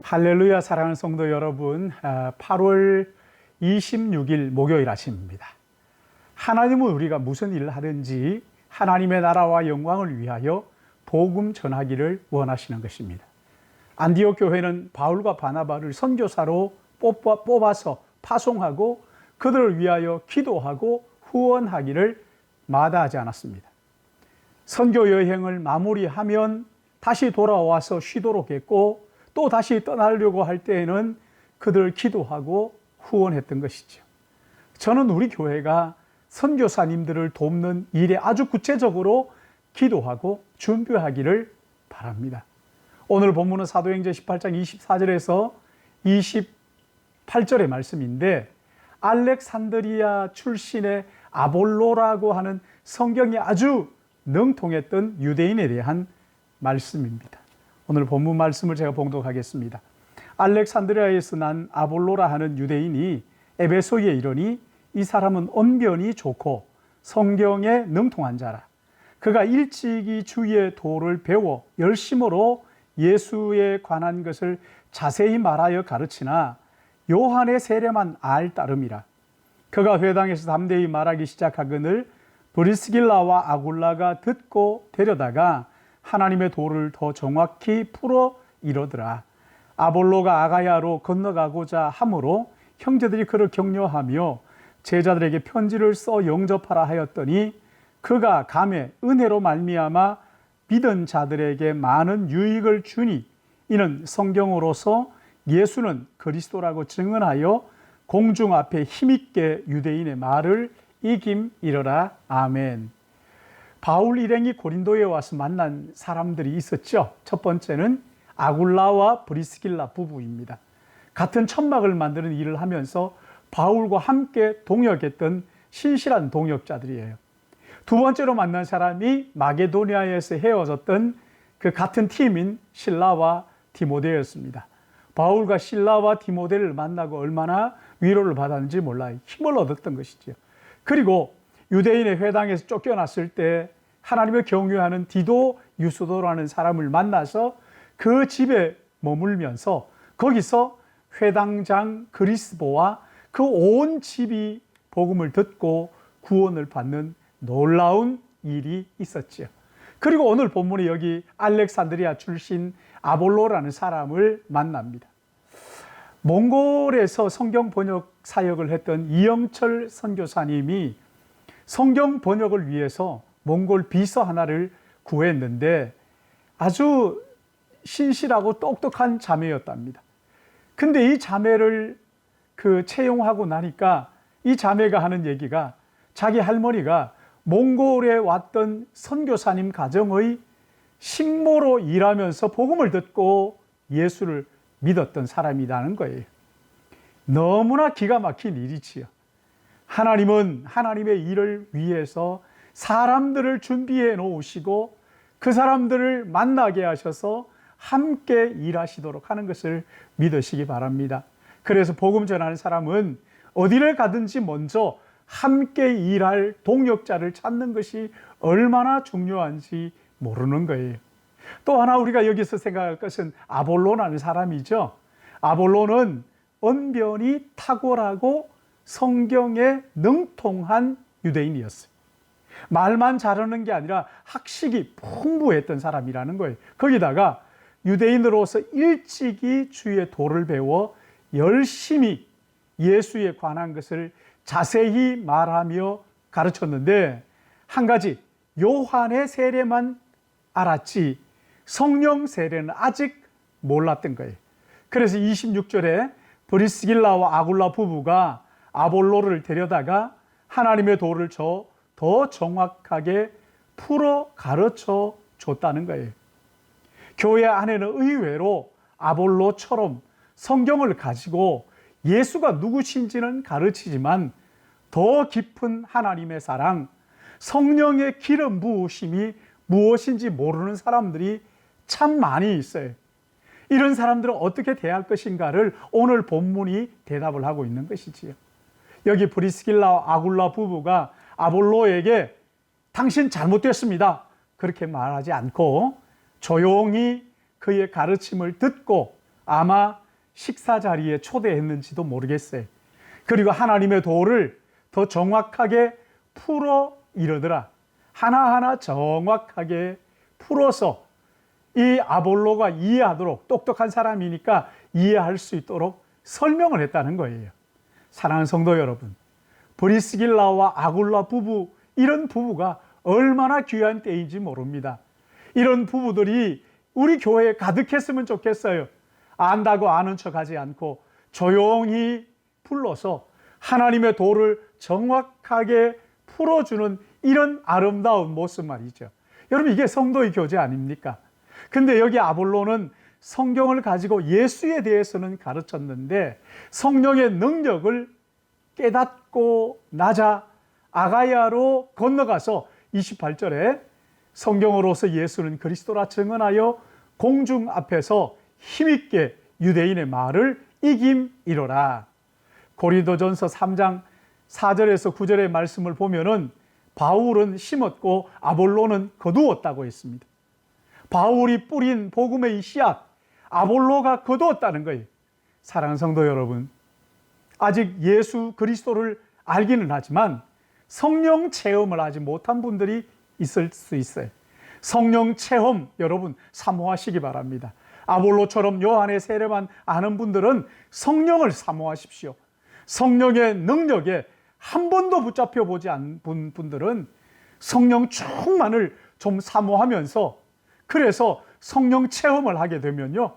할렐루야. 사랑하는 성도 여러분, 8월 26일 목요일 아침입니다. 하나님은 우리가 무슨 일을 하든지 하나님의 나라와 영광을 위하여 복음 전하기를 원하시는 것입니다. 안디옥 교회는 바울과 바나바를 선교사로 뽑아서 파송하고 그들을 위하여 기도하고 후원하기를 마다하지 않았습니다. 선교 여행을 마무리하면 다시 돌아와서 쉬도록 했고, 또 다시 떠나려고 할 때에는 그들을 기도하고 후원했던 것이죠. 저는 우리 교회가 선교사님들을 돕는 일에 아주 구체적으로 기도하고 준비하기를 바랍니다. 오늘 본문은 사도행전 18장 24절에서 28절의 말씀인데, 알렉산드리아 출신의 아볼로라고 하는 성경이 아주 능통했던 유대인에 대한 말씀입니다. 오늘 본문 말씀을 제가 봉독하겠습니다. 알렉산드리아에서 난 아볼로라 하는 유대인이 에베소에 이르니 이 사람은 언변이 좋고 성경에 능통한 자라. 그가 일찍이 주의 도를 배워 열심으로 예수에 관한 것을 자세히 말하여 가르치나 요한의 세례만 알 따름이라. 그가 회당에서 담대히 말하기 시작하거늘 브리스길라와 아굴라가 듣고 데려다가 하나님의 도를 더 정확히 풀어 이르더라. 아볼로가 아가야로 건너가고자 하므로 형제들이 그를 격려하며 제자들에게 편지를 써 영접하라 하였더니 그가 감에 은혜로 말미암아 믿은 자들에게 많은 유익을 주니 이는 성경으로서 예수는 그리스도라고 증언하여 공중 앞에 힘있게 유대인의 말을 이김이러라. 아멘. 바울 일행이 고린도에 와서 만난 사람들이 있었죠. 첫 번째는 아굴라와 브리스길라 부부입니다. 같은 천막을 만드는 일을 하면서 바울과 함께 동역했던 신실한 동역자들이에요. 두 번째로 만난 사람이 마게도니아에서 헤어졌던 그 같은 팀인 실라와 디모데였습니다. 바울과 실라와 디모데를 만나고 얼마나 위로를 받았는지 몰라요. 힘을 얻었던 것이죠. 그리고 유대인의 회당에서 쫓겨났을 때 하나님을 경유하는 디도 유스도라는 사람을 만나서 그 집에 머물면서 거기서 회당장 그리스보와 그 온 집이 복음을 듣고 구원을 받는 놀라운 일이 있었지요. 그리고 오늘 본문에 여기 알렉산드리아 출신 아볼로라는 사람을 만납니다. 몽골에서 성경 번역 사역을 했던 이영철 선교사님이 성경 번역을 위해서 몽골 비서 하나를 구했는데 아주 신실하고 똑똑한 자매였답니다. 근데 이 자매를 채용하고 나니까 이 자매가 하는 얘기가 자기 할머니가 몽골에 왔던 선교사님 가정의 식모로 일하면서 복음을 듣고 예수를 믿었던 사람이라는 거예요. 너무나 기가 막힌 일이지요. 하나님은 하나님의 일을 위해서 사람들을 준비해 놓으시고 그 사람들을 만나게 하셔서 함께 일하시도록 하는 것을 믿으시기 바랍니다. 그래서 복음 전하는 사람은 어디를 가든지 먼저 함께 일할 동역자를 찾는 것이 얼마나 중요한지 모르는 거예요. 또 하나 우리가 여기서 생각할 것은 아볼로라는 사람이죠. 아볼로는 언변이 탁월하고 성경에 능통한 유대인이었어요. 말만 잘하는 게 아니라 학식이 풍부했던 사람이라는 거예요. 거기다가 유대인으로서 일찍이 주의 도를 배워 열심히 예수에 관한 것을 자세히 말하며 가르쳤는데 한 가지, 요한의 세례만 알았지 성령 세례는 아직 몰랐던 거예요. 그래서 26절에 브리스길라와 아굴라 부부가 아볼로를 데려다가 하나님의 도를 더 정확하게 풀어 가르쳐 줬다는 거예요. 교회 안에는 의외로 아볼로처럼 성경을 가지고 예수가 누구신지는 가르치지만 더 깊은 하나님의 사랑, 성령의 기름 부으심이 무엇인지 모르는 사람들이 참 많이 있어요. 이런 사람들은 어떻게 대할 것인가를 오늘 본문이 대답을 하고 있는 것이지요. 여기 브리스길라와 아굴라 부부가 아볼로에게 당신 잘못됐습니다 그렇게 말하지 않고 조용히 그의 가르침을 듣고 아마 식사 자리에 초대했는지도 모르겠어요. 그리고 하나님의 도를 더 정확하게 풀어 이르더라. 하나하나 정확하게 풀어서 이 아볼로가 이해하도록, 똑똑한 사람이니까 이해할 수 있도록 설명을 했다는 거예요. 사랑하는 성도 여러분, 브리스길라와 아굴라 부부, 이런 부부가 얼마나 귀한 때인지 모릅니다. 이런 부부들이 우리 교회에 가득했으면 좋겠어요. 안다고 아는 척하지 않고 조용히 불러서 하나님의 도를 정확하게 풀어주는 이런 아름다운 모습 말이죠. 여러분, 이게 성도의 교제 아닙니까? 근데 여기 아볼로는 성경을 가지고 예수에 대해서는 가르쳤는데 성령의 능력을 깨닫고 나자 아가야로 건너가서 28절에 성경으로서 예수는 그리스도라 증언하여 공중 앞에서 힘있게 유대인의 말을 이김이로라. 고린도전서 3장 4절에서 9절의 말씀을 보면은 바울은 심었고 아볼로는 거두었다고 했습니다. 바울이 뿌린 복음의 씨앗, 아볼로가 거두었다는 거예요. 사랑하는 성도 여러분, 아직 예수 그리스도를 알기는 하지만 성령 체험을 하지 못한 분들이 있을 수 있어요. 성령 체험 여러분 사모하시기 바랍니다. 아볼로처럼 요한의 세례만 아는 분들은 성령을 사모하십시오. 성령의 능력에 한 번도 붙잡혀 보지 않은 분들은 성령 충만을 좀 사모하면서, 그래서 성령 체험을 하게 되면요,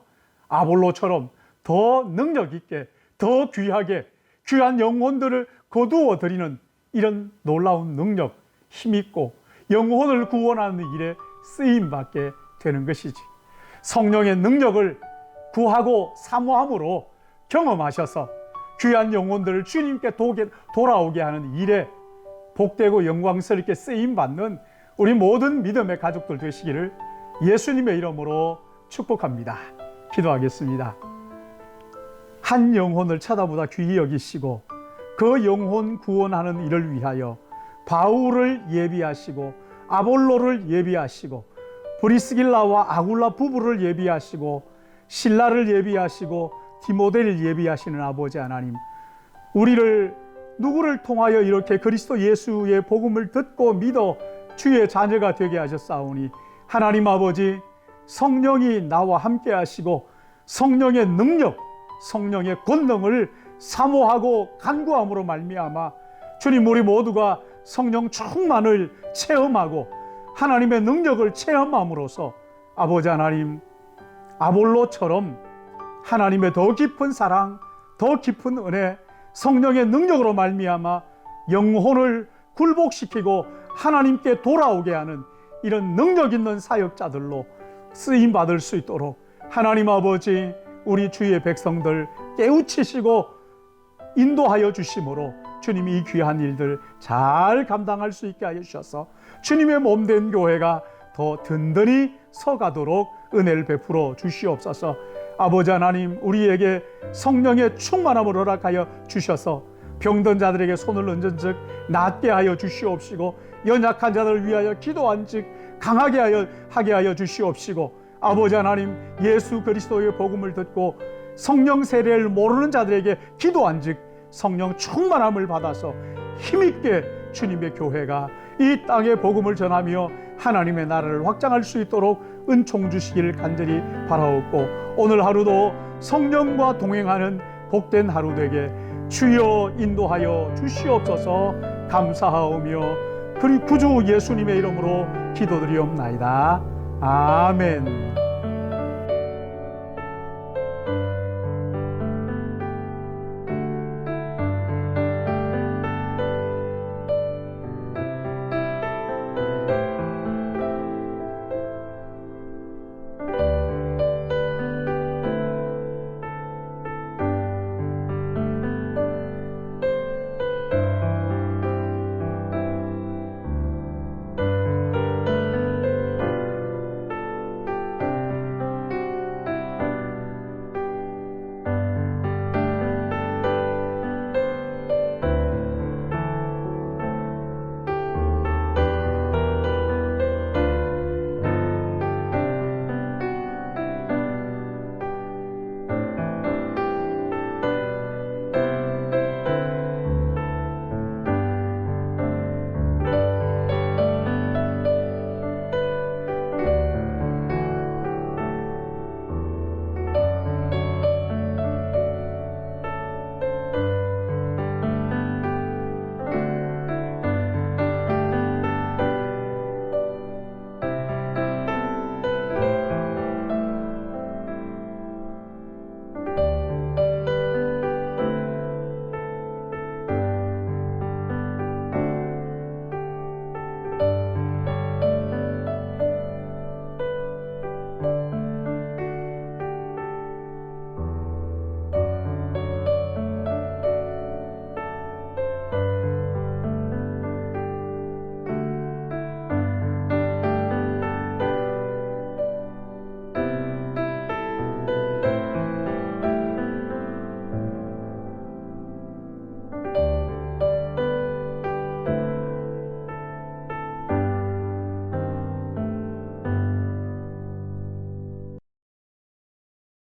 아볼로처럼 더 능력 있게, 더 귀하게 귀한 영혼들을 거두어 드리는 이런 놀라운 능력, 힘있고 영혼을 구원하는 일에 쓰임받게 되는 것이지. 성령의 능력을 구하고 사모함으로 경험하셔서 귀한 영혼들을 주님께 돌아오게 하는 일에 복되고 영광스럽게 쓰임받는 우리 모든 믿음의 가족들 되시기를 예수님의 이름으로 축복합니다. 기도하겠습니다. 한 영혼을 쳐다보다 귀히 여기시고 그 영혼 구원하는 일을 위하여 바울을 예비하시고 아볼로를 예비하시고 브리스길라와 아굴라 부부를 예비하시고 실라를 예비하시고 디모데를 예비하시는 아버지 하나님, 우리를 누구를 통하여 이렇게 그리스도 예수의 복음을 듣고 믿어 주의 자녀가 되게 하셨사오니 하나님 아버지, 성령이 나와 함께 하시고 성령의 능력, 성령의 권능을 사모하고 간구함으로 말미암아 주님, 우리 모두가 성령 충만을 체험하고 하나님의 능력을 체험함으로써 아버지 하나님, 아볼로처럼 하나님의 더 깊은 사랑, 더 깊은 은혜, 성령의 능력으로 말미암아 영혼을 굴복시키고 하나님께 돌아오게 하는 이런 능력 있는 사역자들로 쓰임 받을 수 있도록 하나님 아버지, 우리 주의 백성들 깨우치시고 인도하여 주심으로 주님이 이 귀한 일들 잘 감당할 수 있게 하여 주셔서 주님의 몸된 교회가 더 든든히 서가도록 은혜를 베풀어 주시옵소서. 아버지 하나님, 우리에게 성령의 충만함을 허락하여 주셔서 병든 자들에게 손을 얹은 즉 낫게 하여 주시옵시고, 연약한 자들을 위하여 기도한 즉 강하게 하게 하여 주시옵시고, 아버지 하나님, 예수 그리스도의 복음을 듣고 성령 세례를 모르는 자들에게 기도한 즉 성령 충만함을 받아서 힘있게 주님의 교회가 이 땅에 복음을 전하며 하나님의 나라를 확장할 수 있도록 은총 주시기를 간절히 바라옵고, 오늘 하루도 성령과 동행하는 복된 하루 되게 주여 인도하여 주시옵소서. 감사하오며 그리 구주 예수님의 이름으로 기도드리옵나이다. 아멘.